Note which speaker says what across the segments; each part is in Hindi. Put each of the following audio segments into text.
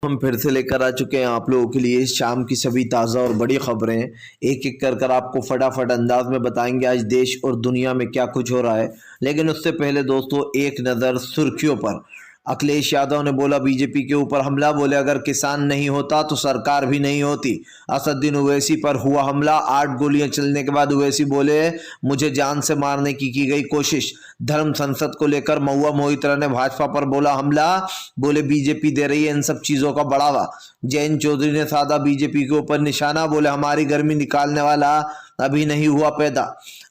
Speaker 1: हम फिर से लेकर आ चुके हैं आप लोगों के लिए शाम की सभी ताज़ा और बड़ी खबरें। एक एक कर आपको फटाफट अंदाज में बताएंगे आज देश और दुनिया में क्या कुछ हो रहा है। लेकिन उससे पहले दोस्तों एक नज़र सुर्खियों पर। अखिलेश यादव ने बोला बीजेपी के ऊपर हमला, बोले अगर किसान नहीं होता तो सरकार भी नहीं होती। असदुद्दीन ओवैसी पर हुआ हमला, 8 गोलियां चलने के बाद ओवैसी बोले मुझे जान से मारने की गई कोशिश। धर्म संसद को लेकर महुआ मोहित्रा ने भाजपा पर बोला हमला, बोले बीजेपी दे रही है इन सब चीजों का बढ़ावा। जयंत चौधरी ने साधा बीजेपी के ऊपर निशाना, बोले हमारी गर्मी निकालने वाला अभी नहीं हुआ पैदा।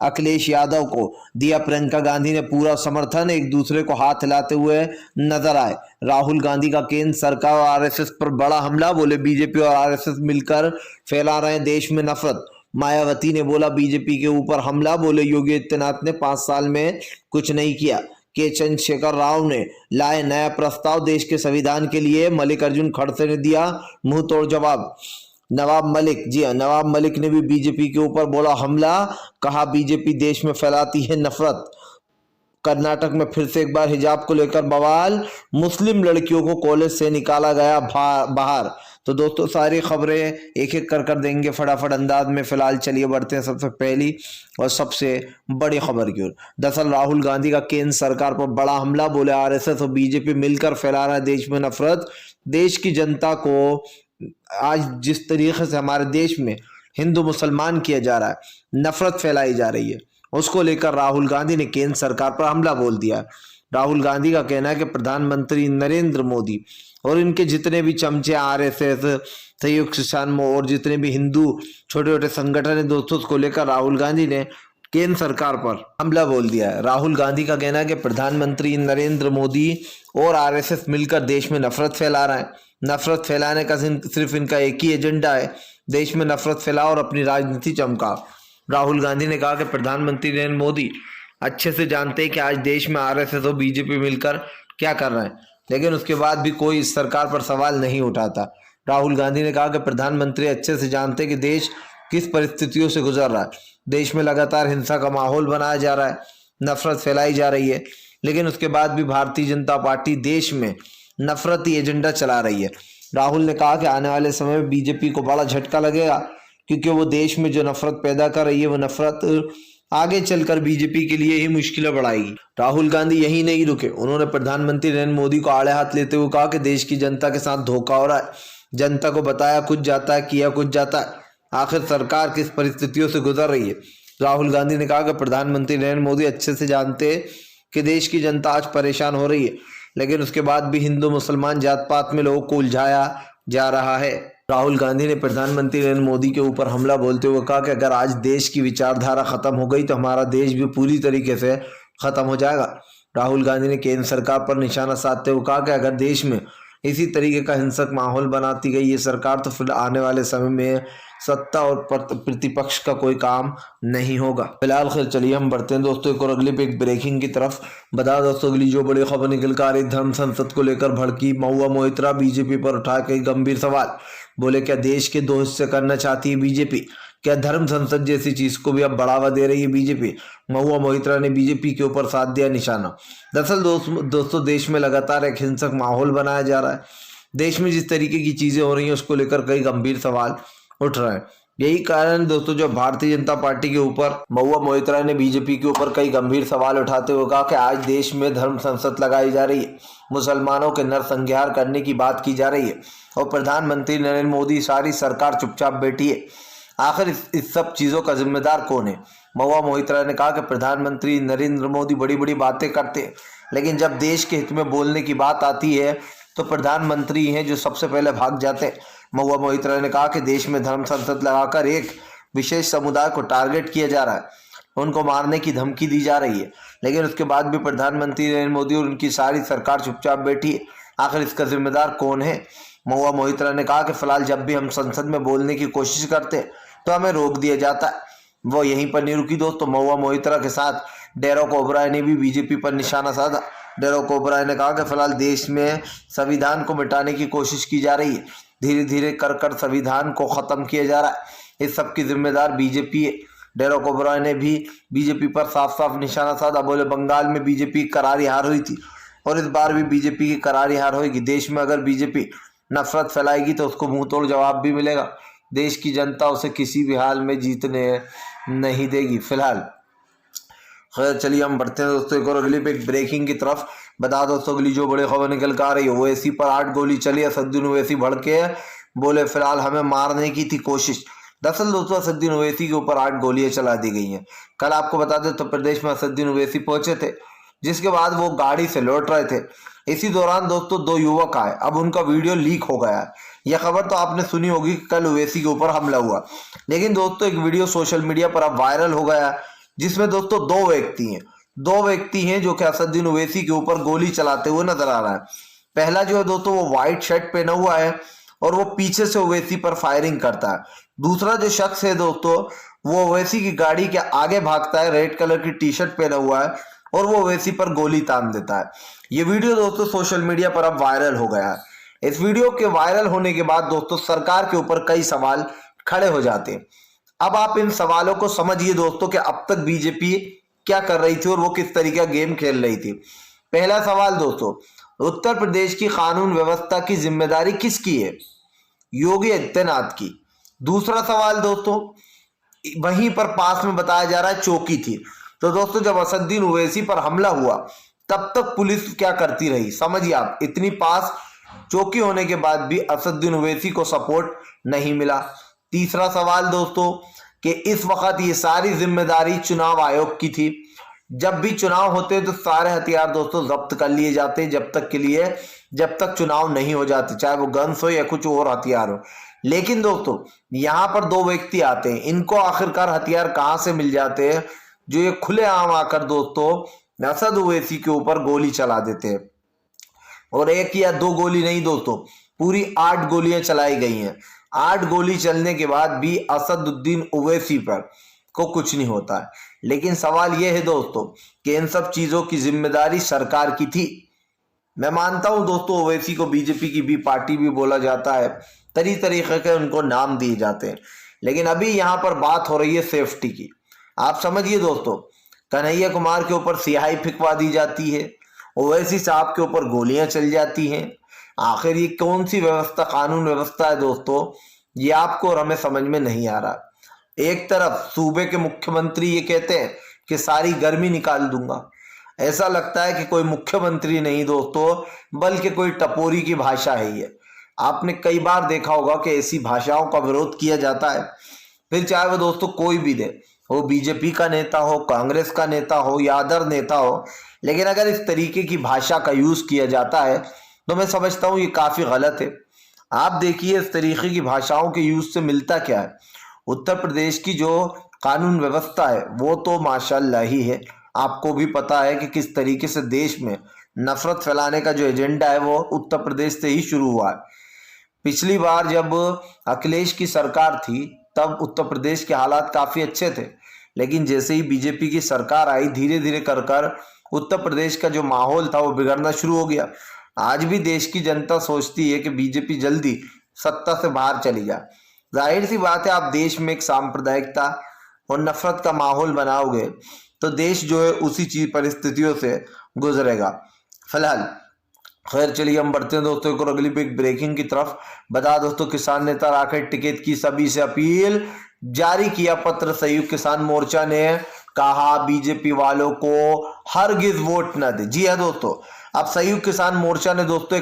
Speaker 1: अखिलेश यादव को दिया प्रियंका गांधी ने पूरा समर्थन, एक दूसरे को हाथ हिलाते हुए नजर आए। राहुल गांधी का केंद्र सरकार और आरएसएस पर बड़ा हमला, बोले बीजेपी और आरएसएस मिलकर फैला रहे हैं देश में नफरत। मायावती ने बोला बीजेपी के ऊपर हमला, बोले योगी आदित्यनाथ ने 5 साल में कुछ नहीं किया। के चंद्रशेखर राव ने लाए नया प्रस्ताव देश के संविधान के लिए, मल्लिकार्जुन खड़से ने दिया मुंह तोड़ जवाब। नवाब मलिक, जी हाँ, नवाब मलिक ने भी बीजेपी के ऊपर बोला हमला, कहा बीजेपी देश में फैलाती है नफरत। कर्नाटक में फिर से एक बार हिजाब को लेकर बवाल, मुस्लिम लड़कियों को कॉलेज से निकाला गया बाहर। तो दोस्तों सारी खबरें एक एक कर देंगे फटाफट अंदाज में। फिलहाल चलिए बढ़ते हैं सबसे पहली और सबसे बड़ी खबर की ओर। दरअसल राहुल गांधी का केंद्र सरकार पर बड़ा हमला, बोले आरएसएस और बीजेपी मिलकर फैला रहा है देश में नफरत। देश की जनता को आज जिस तरीके से हमारे देश में हिंदू मुसलमान किया जा रहा है, नफरत फैलाई जा रही है, उसको लेकर राहुल गांधी ने केंद्र सरकार पर हमला बोल दिया। राहुल गांधी का कहना है कि प्रधानमंत्री नरेंद्र मोदी और इनके जितने भी चमचे आरएसएस, संयुक्त किसान मोर्चा और जितने भी हिंदू छोटे छोटे संगठन है दोस्तों, उसको लेकर राहुल गांधी ने केंद्र सरकार पर हमला बोल दिया है। राहुल गांधी का कहना है कि प्रधानमंत्री नरेंद्र मोदी और आरएसएस मिलकर देश में नफरत फैला रहा है। नफरत फैलाने का सिर्फ इनका एक ही एजेंडा है, देश में नफरत फैलाओ और अपनी राजनीति चमकाओ। राहुल गांधी ने कहा कि प्रधानमंत्री नरेंद्र मोदी अच्छे से जानते हैं कि आज देश में आरएसएस और बीजेपी मिलकर क्या कर रहे हैं, लेकिन उसके बाद भी कोई इस सरकार पर सवाल नहीं उठाता। राहुल गांधी ने कहा कि प्रधानमंत्री अच्छे से जानते हैं कि देश किस परिस्थितियों से गुजर रहा है। देश में लगातार हिंसा का माहौल बनाया जा रहा है, नफरत फैलाई जा रही है, लेकिन उसके बाद भी भारतीय जनता पार्टी देश में नफरती एजेंडा चला रही है। राहुल ने कहा कि आने वाले समय में बीजेपी को बड़ा झटका लगेगा, क्योंकि वो देश में जो नफरत पैदा कर रही है वो नफरत आगे चलकर बीजेपी के लिए ही मुश्किलें बढ़ाएगी। राहुल गांधी यही नहीं रुके, उन्होंने प्रधानमंत्री नरेंद्र मोदी को आड़े हाथ लेते हुए कहा कि देश की जनता के साथ धोखा हो रहा है। जनता को बताया कुछ जाता है, किया कुछ जाता है, आखिर सरकार किस परिस्थितियों से गुजर रही है। राहुल गांधी ने कहा कि प्रधानमंत्री नरेंद्र मोदी अच्छे से जानते हैं कि देश की जनता आज परेशान हो रही है, लेकिन उसके बाद भी हिंदू मुसलमान जात पात में लोगों को उलझाया जा रहा है। राहुल गांधी ने प्रधानमंत्री नरेंद्र मोदी के ऊपर हमला बोलते हुए कहा कि अगर आज देश की विचारधारा खत्म हो गई तो हमारा देश भी पूरी तरीके से खत्म हो जाएगा। राहुल गांधी ने केंद्र सरकार पर निशाना साधते हुए कहा कि अगर देश में इसी तरीके का हिंसक माहौल बनाती गई ये सरकार तो फिर आने वाले समय में सत्ता और प्रतिपक्ष का कोई काम नहीं होगा। फिलहाल खैर चलिए हम बढ़ते हैं दोस्तों एक और अगली एक ब्रेकिंग की तरफ। बता दोस्तों अगली जो बड़ी खबर निकल कर आ रही, धर्म संसद को लेकर भड़की महुआ मोहित्रा, बीजेपी पर उठा कई गंभीर सवाल। बोले क्या देश के 2 हिस्से करना चाहती है बीजेपी? क्या धर्म संसद जैसी चीज को भी अब बढ़ावा दे रही है बीजेपी? महुआ मोहित्रा ने बीजेपी के ऊपर साध दिया निशाना। दरअसल दोस्तों देश में लगातार एक हिंसक माहौल बनाया जा रहा है। देश में जिस तरीके की चीजें हो रही हैं उसको लेकर कई गंभीर सवाल उठ रहे हैं। यही कारण दोस्तों जो भारतीय जनता पार्टी के ऊपर महुआ मोहित्रा ने बीजेपी के ऊपर कई गंभीर सवाल उठाते हुए कहा कि आज देश में धर्म संसद लगाई जा रही है, मुसलमानों के नरसंहार करने की बात की जा रही है और प्रधानमंत्री नरेंद्र मोदी सारी सरकार चुपचाप बैठी है। आखिर इस सब चीजों का जिम्मेदार कौन है? महुआ मोहित्रा ने कहा कि प्रधानमंत्री नरेंद्र मोदी बड़ी बड़ी बातें करते हैं, लेकिन जब देश के हित में बोलने की बात आती है तो प्रधानमंत्री हैं जो सबसे पहले भाग जाते हैं। महुआ मोहित्रा ने कहा कि देश में धर्म संसद लगाकर एक विशेष समुदाय को टारगेट किया जा रहा है, उनको मारने की धमकी दी जा रही है, लेकिन उसके बाद भी प्रधानमंत्री नरेंद्र मोदी और उनकी सारी सरकार चुपचाप बैठी है। आखिर इसका जिम्मेदार कौन है? महुआ मोहित्रा ने कहा कि फिलहाल जब भी हम संसद में बोलने की कोशिश करते हैं तो हमें रोक दिया जाता है। वो यहीं पर नहीं रुकी दोस्तों, महुआ मोहित्रा के साथ डेरेक ओब्रायन ने भी बीजेपी पर निशाना साधा। डेरेक ओब्रायन ने कहा कि फिलहाल देश में संविधान को मिटाने की कोशिश की जा रही है, धीरे धीरे कर संविधान को खत्म किया जा रहा है, इस सब की जिम्मेदार बीजेपी है। डेरेक ओब्रायन ने भी बीजेपी पर साफ साफ निशाना साधा। बोले बंगाल में बीजेपी करारी हार हुई थी और इस बार भी बीजेपी की करारी हार होगी। देश में अगर बीजेपी नफरत फैलाएगी तो उसको मुंह तोड़ जवाब भी मिलेगा। देश की जनता उसे किसी भी हाल में जीतने नहीं देगी। फिलहाल खैर चलिए हम बढ़ते हैं दोस्तों एक और अगली पे एक ब्रेकिंग की तरफ। बता दोस्तों अगली जो बड़ी खबर निकल कर आ रही है, ओवैसी पर 8 गोली चली। असदुद्दीन ओवैसी भड़के बोले फिलहाल हमें मारने की थी कोशिश। दरअसल दोस्तों असदुद्दीन ओवैसी के ऊपर 8 गोलियां चला दी गई हैं। कल आपको बता दें उत्तर प्रदेश में असदुद्दीन ओवैसी पहुंचे थे, जिसके बाद वो गाड़ी से लौट रहे थे। इसी दौरान दोस्तों 2 युवक आए। अब उनका वीडियो लीक हो गया है। यह खबर तो आपने सुनी होगी कि कल ओवैसी के ऊपर हमला हुआ, लेकिन दोस्तों एक वीडियो सोशल मीडिया पर अब वायरल हो गया, जिसमें दोस्तों 2 व्यक्ति हैं जो कि असदुद्दीन ओवैसी के ऊपर गोली चलाते हुए नजर आ रहा है। पहला जो है दोस्तों वो व्हाइट शर्ट पहना हुआ है और वो पीछे से ओवैसी पर फायरिंग करता है। दूसरा जो शख्स है दोस्तों वो ओवैसी की गाड़ी के आगे भागता है, रेड कलर की टी शर्ट पहना हुआ है और वो ओवैसी पर गोली तान देता है। ये वीडियो दोस्तों सोशल मीडिया पर अब वायरल हो गया है। इस वीडियो के वायरल होने के बाद दोस्तों सरकार के ऊपर कई सवाल खड़े हो जाते हैं। अब आप इन सवालों को समझिए दोस्तों कि अब तक बीजेपी क्या कर रही थी और वो किस तरीके का गेम खेल रही थी। पहला सवाल दोस्तों, उत्तर प्रदेश की कानून व्यवस्था की जिम्मेदारी किसकी है? योगी आदित्यनाथ की। दूसरा सवाल दोस्तों, वहीं पर पास में बताया जा रहा है चौकी थी। तो दोस्तों जब असदुद्दीन ओवैसी पर हमला हुआ तब तक पुलिस क्या करती रही? समझिए आप, इतनी पास चौकी होने के बाद भी असदुद्दीन ओवैसी को सपोर्ट नहीं मिला। तीसरा सवाल दोस्तों कि इस वक्त ये सारी जिम्मेदारी चुनाव आयोग की थी। जब भी चुनाव होते हैं तो सारे हथियार दोस्तों जब्त कर लिए जाते हैं जब तक चुनाव नहीं हो जाते, चाहे वो गन्स हो या कुछ और हथियार हो। लेकिन दोस्तों यहाँ पर 2 व्यक्ति आते हैं, इनको आखिरकार हथियार कहां से मिल जाते हैं जो ये खुलेआम आकर दोस्तों असद ओवैसी के ऊपर गोली चला देते हैं। और 1 या 2 गोली नहीं दोस्तों, पूरी 8 गोलियां चलाई गई हैं। 8 गोली चलने के बाद भी असदुद्दीन ओवैसी पर को कुछ नहीं होता है। लेकिन सवाल यह है दोस्तों कि इन सब चीजों की जिम्मेदारी सरकार की थी। मैं मानता हूं दोस्तों ओवैसी को बीजेपी की बी पार्टी भी बोला जाता है, तरीके के उनको नाम दिए जाते हैं, लेकिन अभी यहां पर बात हो रही है सेफ्टी की। आप समझिए दोस्तों, कन्हैया कुमार के ऊपर सियाही फिकवा दी जाती है, ओवैसी साहब के ऊपर गोलियां चल जाती हैं। आखिर ये कौन सी व्यवस्था, कानून व्यवस्था है दोस्तों? ये आपको और हमें समझ में नहीं आ रहा। एक तरफ सूबे के मुख्यमंत्री ये कहते हैं कि सारी गर्मी निकाल दूंगा, ऐसा लगता है कि कोई मुख्यमंत्री नहीं दोस्तों बल्कि कोई टपोरी की भाषा है ये। आपने कई बार देखा होगा कि ऐसी भाषाओं का विरोध किया जाता है, फिर चाहे वो दोस्तों कोई भी दे, वो बीजेपी का नेता हो, कांग्रेस का नेता हो या अदर नेता हो, लेकिन अगर इस तरीके की भाषा का यूज किया जाता है तो मैं समझता हूं ये काफी गलत है। आप देखिए इस तरीके की भाषाओं के यूज से मिलता क्या है? उत्तर प्रदेश की जो कानून व्यवस्था है वो तो माशाल्लाह ही है। आपको भी पता है कि किस तरीके से देश में नफरत फैलाने का जो एजेंडा है वो उत्तर प्रदेश से ही शुरू हुआ है। पिछली बार जब अखिलेश की सरकार थी तब उत्तर प्रदेश के हालात काफी अच्छे थे, लेकिन जैसे ही बीजेपी की सरकार आई धीरे धीरे कर उत्तर प्रदेश का जो माहौल था वो बिगड़ना शुरू हो गया। आज भी देश की जनता सोचती है कि बीजेपी जल्दी सत्ता से बाहर चली जाए। जाहिर सी बात है, आप देश में एक सांप्रदायिकता और नफरत का माहौल बनाओगे तो देश जो है उसी चीज परिस्थितियों से गुजरेगा। फिलहाल खैर चलिए हम बढ़ते हैं दोस्तों एक और अगली बिग ब्रेकिंग की तरफ। बता दोस्तों किसान नेता राकेश टिकैत की सभी से अपील, जारी किया पत्र। संयुक्त किसान मोर्चा ने कहा बीजेपी वालों को हरगिज वोट न दे। जी हाँ दोस्तों, अब संयुक्त किसान मोर्चा ने दोस्तों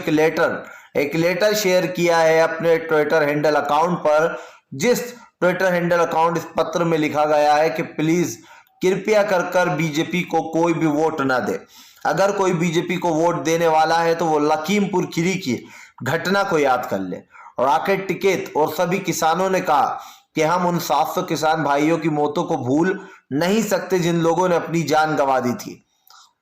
Speaker 1: एक लेटर शेयर किया है अपने ट्विटर हैंडल अकाउंट पर, जिस ट्विटर हैंडल अकाउंट इस पत्र में लिखा गया है कि प्लीज कृपया कर बीजेपी को कोई भी वोट ना दे। अगर कोई बीजेपी को वोट देने वाला है तो वो लखीमपुर खीरी की घटना को याद कर ले। राकेश टिकैत और सभी किसानों ने कहा कि हम उन 700 किसान भाइयों की मौतों को भूल नहीं सकते जिन लोगों ने अपनी जान गंवा दी थी।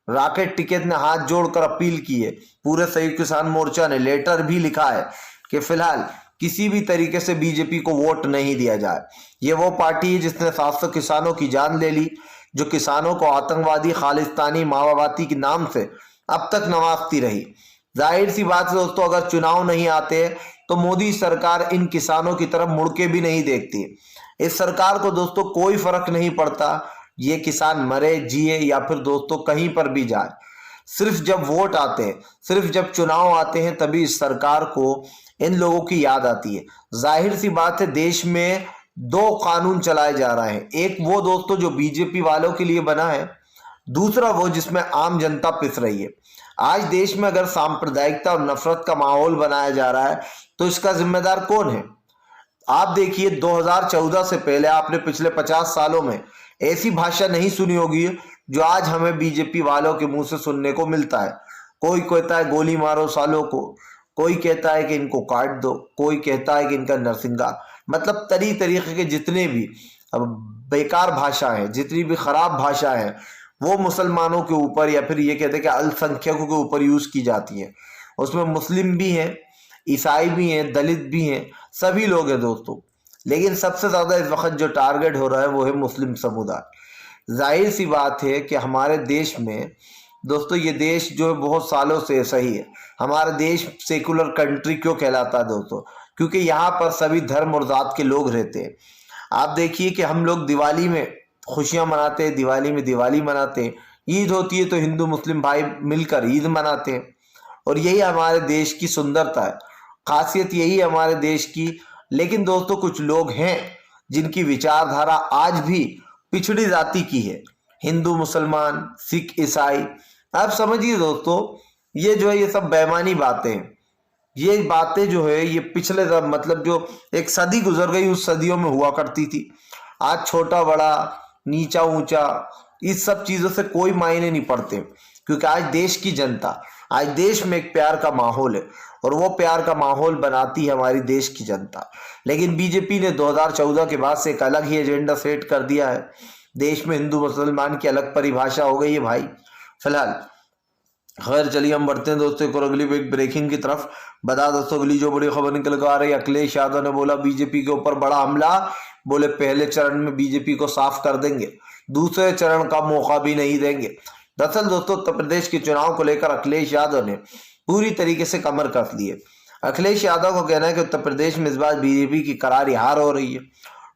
Speaker 1: राकेश टिकैत ने हाथ जोड़कर अपील की है। पूरे संयुक्त किसान मोर्चा ने लेटर भी लिखा है कि फिलहाल किसी भी तरीके से बीजेपी को वोट नहीं दिया जाए। ये वो पार्टी है जिसने 700 किसानों की जान ले ली, जो किसानों को आतंकवादी, खालिस्तानी, माओवादी के नाम से अब तक नवाजती रही। जाहिर सी बात है दोस्तों, अगर चुनाव नहीं आते तो मोदी सरकार इन किसानों की तरफ मुड़ के भी नहीं देखती। इस सरकार को दोस्तों कोई फर्क नहीं पड़ता ये किसान मरे, जिए या फिर दोस्तों कहीं पर भी जाए। सिर्फ जब वोट आते हैं, सिर्फ जब चुनाव आते हैं तभी इस सरकार को इन लोगों की याद आती है। जाहिर सी बात है, देश में दो कानून चलाए जा रहे हैं, एक वो दोस्तों जो बीजेपी वालों के लिए बना है, दूसरा वो जिसमें आम जनता पिस रही है। आज देश में अगर सांप्रदायिकता और नफरत का माहौल बनाया जा रहा है तो इसका जिम्मेदार कौन है? आप देखिए, 2014 से पहले आपने पिछले 50 सालों में ऐसी भाषा नहीं सुनी होगी जो आज हमें बीजेपी वालों के मुंह से सुनने को मिलता है। कोई कहता है गोली मारो सालों को, कोई कहता है कि इनको काट दो, कोई कहता है कि इनका नरसिंगा, मतलब तरीके के जितने भी अब बेकार भाषा है, जितनी भी खराब भाषा है, वो मुसलमानों के ऊपर या फिर ये कहते हैं कि अल्पसंख्यकों के ऊपर यूज की जाती है। उसमें मुस्लिम भी हैं, ईसाई भी हैं, दलित भी हैं, सभी लोग हैं दोस्तों। लेकिन सबसे ज्यादा इस वक्त जो टारगेट हो रहा है वो है मुस्लिम समुदाय। जाहिर सी बात है कि हमारे देश में दोस्तों, ये देश जो है बहुत सालों से ऐसा ही है। हमारा देश सेकुलर कंट्री क्यों कहलाता है दोस्तों? क्योंकि यहाँ पर सभी धर्म और जात के लोग रहते हैं। आप देखिए कि हम लोग दिवाली में खुशियां मनाते हैं, दिवाली में दिवाली मनाते हैं, ईद होती है तो हिंदू मुस्लिम भाई मिलकर ईद मनाते हैं। और यही हमारे देश की सुंदरता है, खासियत यही है हमारे देश की। लेकिन दोस्तों, कुछ लोग हैं जिनकी विचारधारा आज भी पिछड़ी जाति की है, हिंदू मुसलमान सिख ईसाई। आप समझिए दोस्तों, ये जो है ये सब बेईमानी बातें हैं। ये बातें जो है ये पिछले मतलब जो एक सदी गुजर गई उस सदियों में हुआ करती थी। आज छोटा बड़ा नीचा ऊंचा इस सब चीजों से कोई मायने नहीं पड़ते, क्योंकि आज देश की जनता, आज देश में एक प्यार का माहौल है और वो प्यार का माहौल बनाती है हमारी देश की जनता। लेकिन बीजेपी ने 2014 के बाद से एक अलग ही एजेंडा सेट कर दिया है। देश में हिंदू मुसलमान की अलग परिभाषा हो गई है भाई। फिलहाल खैर चलिए हम बढ़ते हैं दोस्तों एक और अगली एक ब्रेकिंग की तरफ। बता दोस्तों अगली जो बड़ी खबर निकल कर आ रही है, अखिलेश यादव ने बोला बीजेपी के ऊपर बड़ा हमला। बोले पहले चरण में बीजेपी को साफ कर देंगे, दूसरे चरण का मौका भी नहीं देंगे। दरअसल दोस्तों, उत्तर प्रदेश के चुनाव को लेकर अखिलेश यादव ने पूरी तरीके से कमर कस ली है। अखिलेश यादव का कहना है कि उत्तर प्रदेश में इस बार बीजेपी की करारी हार हो रही है।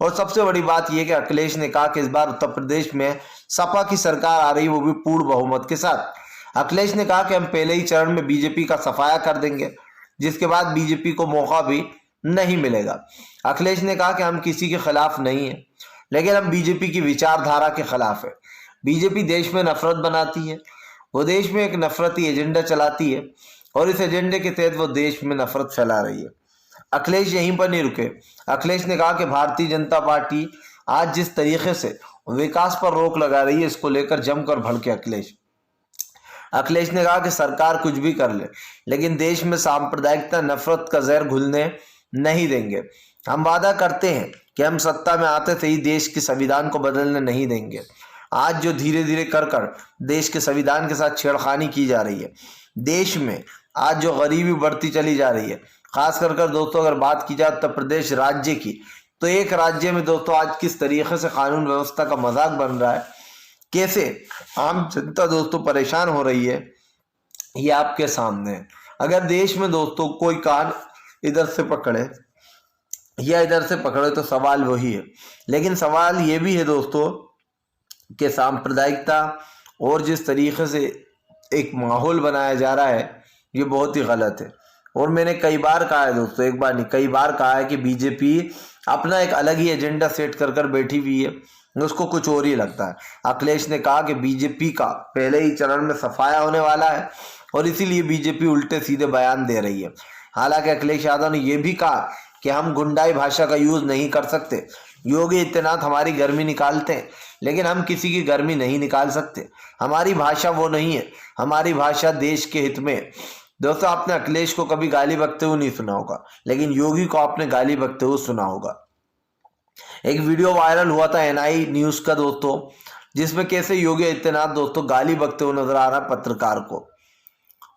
Speaker 1: और सबसे बड़ी बात यह कि अखिलेश ने कहा कि इस बार उत्तर प्रदेश में सपा की सरकार आ रही है, वो भी पूर्ण बहुमत के साथ। अखिलेश ने कहा कि हम पहले ही चरण में बीजेपी का सफाया कर देंगे, जिसके बाद बीजेपी को मौका भी नहीं मिलेगा। अखिलेश ने कहा कि हम किसी के खिलाफ नहीं है, लेकिन हम बीजेपी की विचारधारा के खिलाफ है। बीजेपी देश में नफरत बनाती है, वो देश में एक नफरती एजेंडा चलाती है और इस एजेंडे के तहत वो देश में नफरत फैला रही है। अखिलेश यहीं पर नहीं रुके। अखिलेश ने कहा कि भारतीय जनता पार्टी आज जिस तरीके से विकास पर रोक लगा रही है, इसको लेकर जमकर भड़के अखिलेश ने कहा कि सरकार कुछ भी कर ले, लेकिन देश में सांप्रदायिकता नफरत का जहर घुलने नहीं देंगे। हम वादा करते हैं कि हम सत्ता में आते से ही देश के संविधान को बदलने नहीं देंगे। आज जो धीरे धीरे कर देश के संविधान के साथ छेड़खानी की जा रही है, देश में आज जो गरीबी बढ़ती चली जा रही है, खास कर दोस्तों अगर बात की जाए उत्तर प्रदेश राज्य की, तो एक राज्य में दोस्तों आज किस तरीके से कानून व्यवस्था का मजाक बन रहा है, कैसे आम जनता दोस्तों परेशान हो रही है, ये आपके सामने है। अगर देश में दोस्तों कोई कान इधर से पकड़े या इधर से पकड़े तो सवाल वही है। लेकिन सवाल ये भी है दोस्तों कि सांप्रदायिकता और जिस तरीके से एक माहौल बनाया जा रहा है, ये बहुत ही गलत है। और मैंने कई बार कहा है दोस्तों, एक बार नहीं कई बार कहा है कि बीजेपी अपना एक अलग ही एजेंडा सेट कर बैठी हुई है, उसको कुछ और ही लगता है। अखिलेश ने कहा कि बीजेपी का पहले ही चरण में सफाया होने वाला है और इसीलिए बीजेपी उल्टे सीधे बयान दे रही है। हालांकि अखिलेश यादव ने यह भी कहा कि हम गुंडाई भाषा का यूज नहीं कर सकते। योगी आदित्यनाथ हमारी गर्मी निकालते हैं, लेकिन हम किसी की गर्मी नहीं निकाल सकते। हमारी भाषा वो नहीं है, हमारी भाषा देश के हित में है। दोस्तों, आपने अखिलेश को कभी गाली बकते हुए नहीं सुना होगा, लेकिन योगी को आपने गाली बकते हुए सुना होगा। एक वीडियो वायरल हुआ था एनआई न्यूज का दोस्तों, जिसमें कैसे योगी आदित्यनाथ दोस्तों गाली बकते हुए नजर आ रहा है पत्रकार को।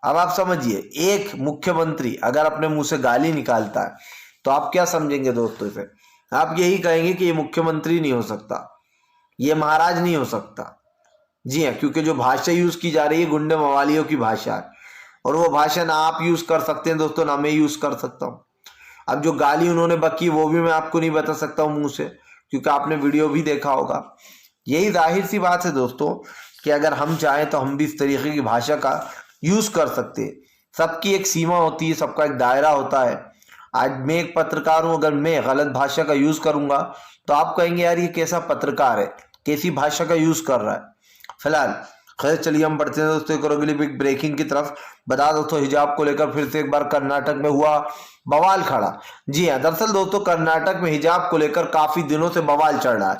Speaker 1: अब आप समझिए, एक मुख्यमंत्री अगर अपने मुंह से गाली निकालता है तो आप क्या समझेंगे दोस्तों इसे? आप यही कहेंगे कि ये मुख्यमंत्री नहीं हो सकता, ये महाराज नहीं हो सकता। जी हाँ, क्योंकि जो भाषा यूज की जा रही है गुंडे मवालियों की भाषा है, और वो भाषा ना आप यूज कर सकते हैं दोस्तों, ना मैं यूज कर सकता हूँ। अब जो गाली उन्होंने बकी वो भी मैं आपको नहीं बता सकता हूँ मुंह से, क्योंकि आपने वीडियो भी देखा होगा। यही जाहिर सी बात है दोस्तों कि अगर हम चाहें तो हम भी इस तरीके की भाषा का यूज कर सकते हैं। सबकी एक सीमा होती है, सबका एक दायरा होता है। आज मैं एक पत्रकार हूं, अगर मैं गलत भाषा का यूज करूंगा तो आप कहेंगे यार ये कैसा पत्रकार है, कैसी भाषा का यूज कर रहा है। फिलहाल खैर चलिए हम बढ़ते हैं दोस्तों एक और अगली बिग ब्रेकिंग की तरफ। बता दोस्तों हिजाब को लेकर फिर से एक बार कर्नाटक में हुआ बवाल खड़ा। जी हाँ, दरअसल दोस्तों कर्नाटक में हिजाब को लेकर काफी दिनों से बवाल चल रहा है,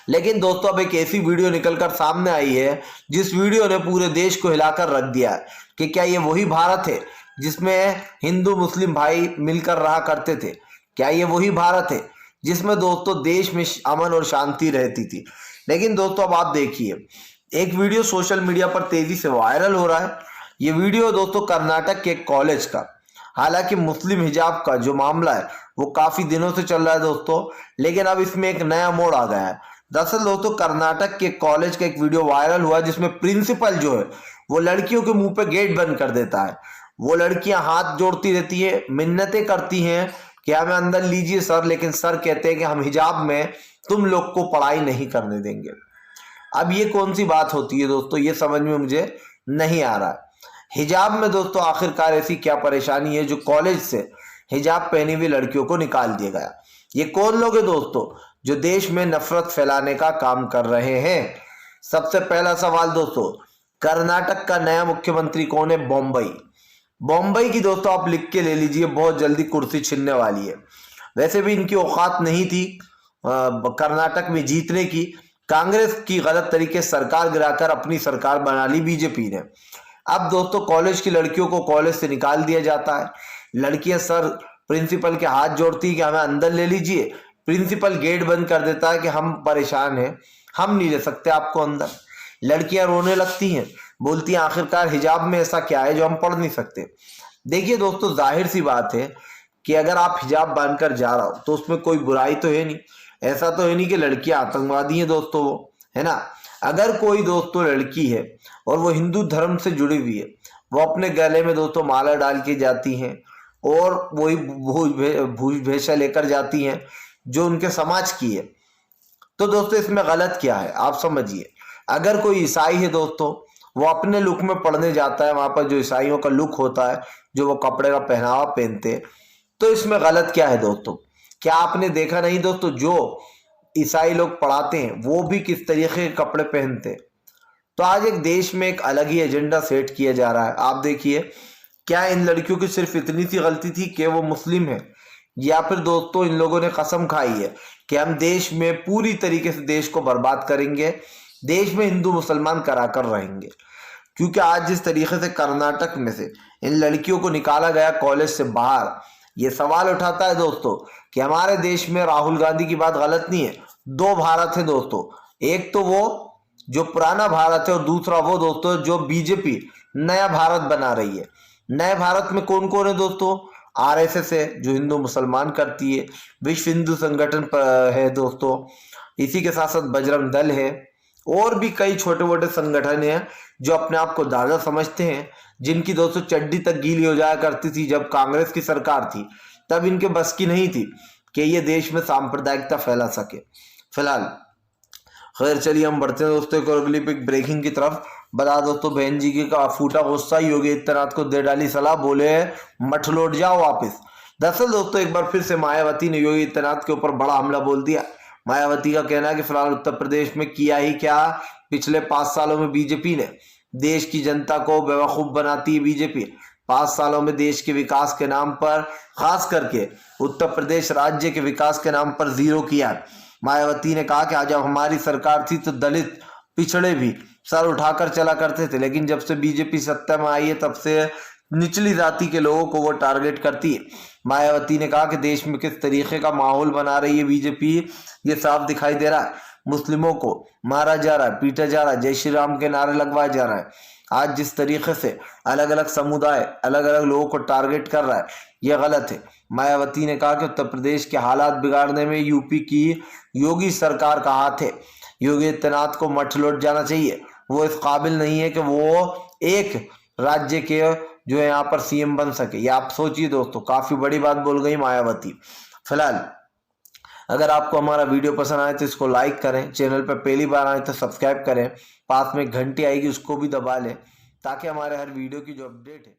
Speaker 1: लेकिन दोस्तों अब एक ऐसी वीडियो निकलकर सामने आई है जिस वीडियो ने पूरे देश को हिलाकर रख दिया है कि क्या ये वही भारत है जिसमें हिंदू मुस्लिम भाई मिलकर रहा करते थे। क्या ये वही भारत है जिसमें दोस्तों देश में अमन और शांति रहती थी। लेकिन दोस्तों अब आप देखिए, एक वीडियो सोशल मीडिया पर तेजी से वायरल हो रहा है। ये वीडियो दोस्तों कर्नाटक के एक कॉलेज का, हालांकि मुस्लिम हिजाब का जो मामला है वो काफी दिनों से चल रहा है दोस्तों, लेकिन अब इसमें एक नया मोड़ आ गया है। दरअसल दोस्तों कर्नाटक के कॉलेज का एक वीडियो वायरल हुआ जिसमें प्रिंसिपल जो है वो लड़कियों के मुंह पे गेट बंद कर देता है। वो लड़कियां हाथ जोड़ती रहती है, मिन्नतें करती हैं कि हमें अंदर लीजिए सर, लेकिन सर कहते हैं कि हम हिजाब में तुम लोग को पढ़ाई नहीं करने देंगे। अब ये कौन सी बात होती है दोस्तों, ये समझ में मुझे नहीं आ रहा है। हिजाब में दोस्तों आखिरकार ऐसी क्या परेशानी है जो कॉलेज से हिजाब पहनी हुई लड़कियों को निकाल दिया गया। ये कौन लोग हैं दोस्तों जो देश में नफरत फैलाने का काम कर रहे हैं। सबसे पहला सवाल दोस्तों, कर्नाटक का नया मुख्यमंत्री कौन है? बॉम्बई। बॉम्बई की दोस्तों आप लिख के ले लीजिए, बहुत जल्दी कुर्सी छिनने वाली है। वैसे भी इनकी औकात नहीं थी कर्नाटक में जीतने की। कांग्रेस की गलत तरीके से सरकार गिराकर अपनी सरकार बना ली बीजेपी ने। अब दोस्तों कॉलेज की लड़कियों को कॉलेज से निकाल दिया जाता है। लड़कियां सर प्रिंसिपल के हाथ जोड़ती है कि हमें अंदर ले लीजिए, प्रिंसिपल गेट बंद कर देता है कि हम परेशान हैं, हम नहीं ले सकते आपको अंदर। लड़कियां रोने लगती हैं, बोलती हैं आखिरकार हिजाब में ऐसा क्या है जो हम पढ़ नहीं सकते। देखिए दोस्तों जाहिर सी बात है कि अगर आप हिजाब बांधकर जा रहा हो तो उसमें कोई बुराई तो है नहीं। ऐसा तो है नहीं कि लड़कियां आतंकवादी हैं दोस्तों, वो है ना। अगर कोई दोस्तों लड़की है और वो हिंदू धर्म से जुड़ी हुई है, वो अपने गले में दोस्तों माला डाल के जाती हैं और वही भूषभूषा लेकर जाती हैं जो उनके समाज की है, तो दोस्तों इसमें गलत क्या है आप समझिए। अगर कोई ईसाई है दोस्तों, वो अपने लुक में पढ़ने जाता है, वहां पर जो ईसाइयों का लुक होता है, जो वो कपड़े का पहनावा पहनते हैं, तो इसमें गलत क्या है दोस्तों। क्या आपने देखा नहीं दोस्तों जो ईसाई लोग पढ़ाते हैं वो भी किस तरीके के कपड़े पहनते हैं। तो आज एक देश में एक अलग ही एजेंडा सेट किया जा रहा है। आप देखिए, क्या इन लड़कियों की सिर्फ इतनी सी गलती थी कि वो मुस्लिम है, या फिर दोस्तों इन लोगों ने कसम खाई है कि हम देश में पूरी तरीके से देश को बर्बाद करेंगे, देश में हिंदू मुसलमान कराकर रहेंगे। क्योंकि आज जिस तरीके से कर्नाटक में से इन लड़कियों को निकाला गया कॉलेज से बाहर, ये सवाल उठाता है दोस्तों कि हमारे देश में राहुल गांधी की बात गलत नहीं है। दो भारत है दोस्तों, एक तो वो जो पुराना भारत है और दूसरा वो दोस्तों जो बीजेपी नया भारत बना रही है। नए भारत में कौन कौन है दोस्तों? आरएसएस है जो हिंदू मुसलमान करती है, विश्व हिंदू संगठन है दोस्तों, इसी के साथ साथ बजरंग दल है, और भी कई छोटे मोटे संगठन हैं जो अपने आप को दादा समझते हैं, जिनकी दोस्तों चड्डी तक गीली हो जाया करती थी जब कांग्रेस की सरकार थी। तब इनके बस की नहीं थी कि ये देश में सांप्रदायिकता फैला सके। फिलहाल खैर चलिए हम बढ़ते हैं दोस्तों एक और अगली पिक ब्रेकिंग की तरफ। बता दोस्तों बहन जी की का फूटा गुस्सा, योगी आदित्यनाथ को दे डाली सलाह, बोले मठ लौट जाओ वापस। दरअसल दोस्तों एक बार फिर से मायावती ने योगी आदित्यनाथ के ऊपर बड़ा हमला बोल दिया। मायावती का कहना है कि फिलहाल उत्तर प्रदेश में किया ही क्या, पिछले 5 सालों में बीजेपी ने देश की जनता को बेवकूफ बनाती है। बीजेपी 5 सालों में देश के विकास के नाम पर, खास करके उत्तर प्रदेश राज्य के विकास के नाम पर जीरो किया। मायावती ने कहा कि आज जब हमारी सरकार थी तो दलित पिछड़े भी सर उठाकर चला करते थे, लेकिन जब से बीजेपी सत्ता में आई है तब से निचली जाति के लोगों को वो टारगेट करती है। मायावती ने कहा कि देश में किस तरीके का माहौल बना रही है बीजेपी, ये साफ दिखाई दे रहा है। मुस्लिमों को मारा जा रहा है, पीटा जा रहा है, जय श्री राम के नारे लगवाए जा रहा है। आज जिस तरीके से अलग अलग समुदाय अलग अलग लोगों को टारगेट कर रहा है, यह गलत है। मायावती ने कहा कि उत्तर प्रदेश के हालात बिगाड़ने में यूपी की योगी सरकार का हाथ है। योगी आदित्यनाथ को मठ लौट जाना चाहिए, वो इस काबिल नहीं है कि वो एक राज्य के जो है यहाँ पर सीएम बन सके। ये आप सोचिए दोस्तों, काफी बड़ी बात बोल गई मायावती। फिलहाल अगर आपको हमारा वीडियो पसंद आए तो इसको लाइक करें, चैनल पर पहली बार आए तो सब्सक्राइब करें, पास में घंटी आएगी उसको भी दबा लें ताकि हमारे हर वीडियो की जो अपडेट है